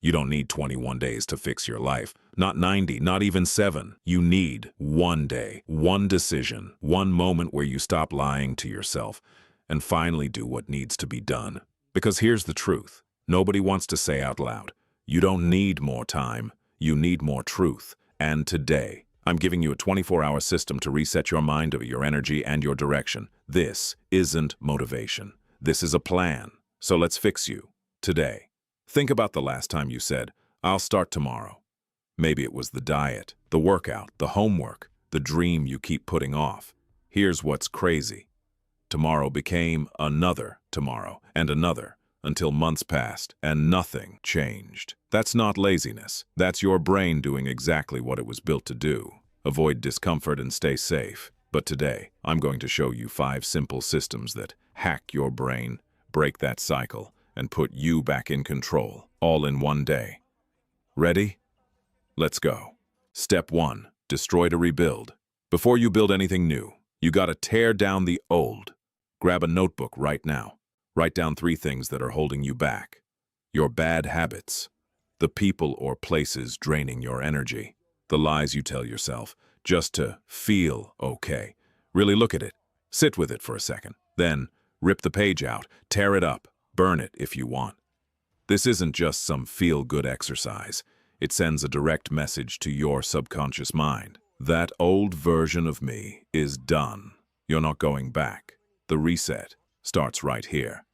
You don't need 21 days to fix your life. Not 90, not even 7. You need 1 day, one decision, one moment where you stop lying to yourself and finally do what needs to be done. Because here's the truth. Nobody wants to say out loud, you don't need more time, you need more truth. And today, I'm giving you a 24-hour system to reset your mind, your energy, and your direction. This isn't motivation. This is a plan. So let's fix you today. Think about the last time you said, I'll start tomorrow. Maybe it was the diet, the workout, the homework, the dream you keep putting off. Here's what's crazy. Tomorrow became another tomorrow and another until months passed and nothing changed. That's not laziness. That's your brain doing exactly what it was built to do. Avoid discomfort and stay safe. But today, I'm going to show you 5 simple systems that hack your brain, break that cycle, and put you back in control, all in one day. Ready? Let's go. Step 1. Destroy to rebuild. Before you build anything new, you gotta tear down the old. Grab a notebook right now. Write down 3 things that are holding you back. Your bad habits, the people or places draining your energy, the lies you tell yourself just to feel okay. Really look at it. Sit with it for a second. Then rip the page out, tear it up, burn it if you want. This isn't just some feel-good exercise. It sends a direct message to your subconscious mind. That old version of me is done. You're not going back. The reset starts right here.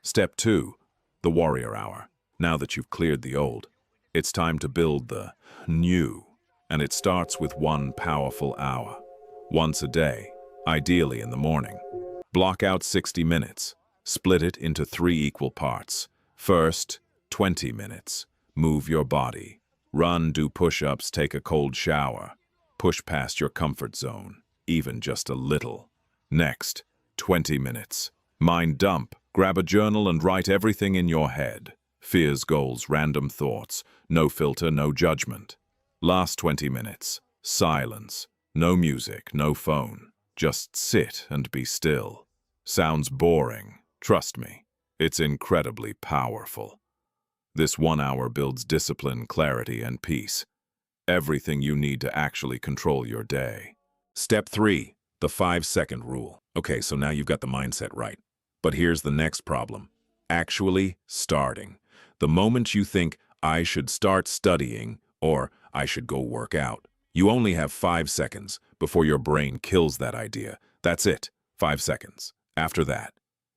Step 2, the warrior hour. Now that you've cleared the old, it's time to build the new. And it starts with one powerful hour. Once a day, ideally in the morning. Block out 60 minutes. Split it into 3 equal parts. First, 20 minutes. Move your body. Run, do push-ups, take a cold shower. Push past your comfort zone, even just a little. Next, 20 minutes. Mind dump. Grab a journal and write everything in your head. Fears, goals, random thoughts. No filter, no judgment. Last 20 minutes. Silence. No music, no phone. Just sit and be still. Sounds boring. Trust me, it's incredibly powerful. This 1 hour builds discipline, clarity, and peace. Everything you need to actually control your day. Step 3, the 5-second rule. Okay, so now you've got the mindset right. But here's the next problem. Actually starting. The moment you think, I should start studying, or I should go work out, you only have 5 seconds before your brain kills that idea. That's it, 5 seconds. After that,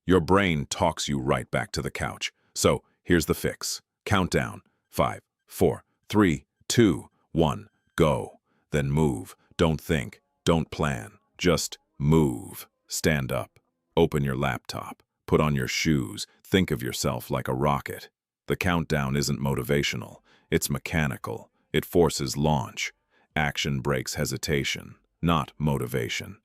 your brain talks you right back to the couch. So here's the fix. Countdown. 5, 4, 3, 2, 1, go. Then move. Don't think. Don't plan. Just move. Stand up. Open your laptop. Put on your shoes. Think of yourself like a rocket. The countdown isn't motivational. It's mechanical. It forces launch. Action breaks hesitation, not motivation.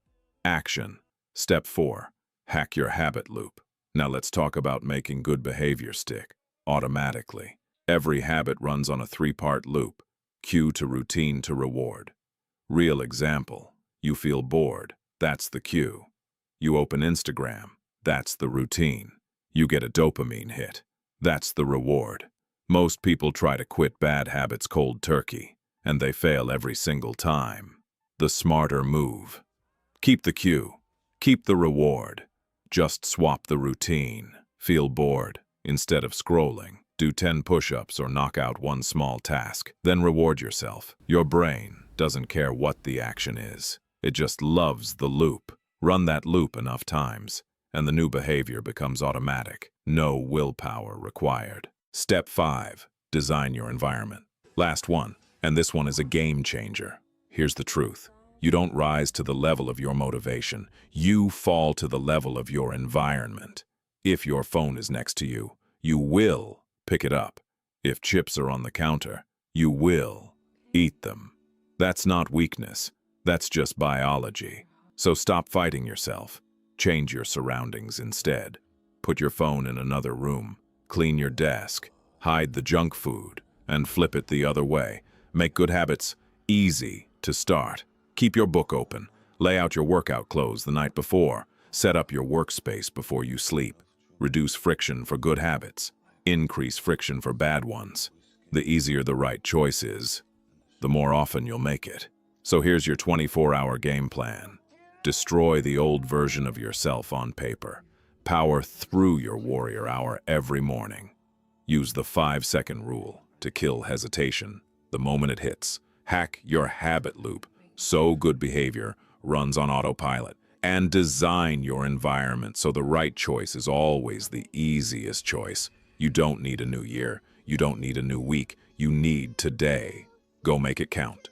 Action. Step 4. Hack your habit loop. Now let's talk about making good behavior stick automatically. Every habit runs on a 3-part loop. Cue to routine to reward. Real example. You feel bored. That's the cue. You open Instagram. That's the routine. You get a dopamine hit. That's the reward. Most people try to quit bad habits cold turkey, and they fail every single time. The smarter move. Keep the cue. Keep the reward. Just swap the routine. Feel bored. Instead of scrolling, do 10 push-ups or knock out one small task. Then reward yourself. Your brain doesn't care what the action is. It just loves the loop. Run that loop enough times, and the new behavior becomes automatic. No willpower required. Step 5. Design your environment. Last one, and this one is a game changer. Here's the truth. You don't rise to the level of your motivation. You fall to the level of your environment. If your phone is next to you, you will pick it up. If chips are on the counter, you will eat them. That's not weakness. That's just biology. So stop fighting yourself. Change your surroundings instead. Put your phone in another room. Clean your desk. Hide the junk food and flip it the other way. Make good habits easy to start. Keep your book open. Lay out your workout clothes the night before. Set up your workspace before you sleep. Reduce friction for good habits. Increase friction for bad ones. The easier the right choice is, the more often you'll make it. So here's your 24-hour game plan. Destroy the old version of yourself on paper. Power through your warrior hour every morning. Use the 5-second rule to kill hesitation the moment it hits. Hack your habit loop so good behavior runs on autopilot. And design your environment so the right choice is always the easiest choice. You don't need a new year. You don't need a new week. You need today. Go make it count.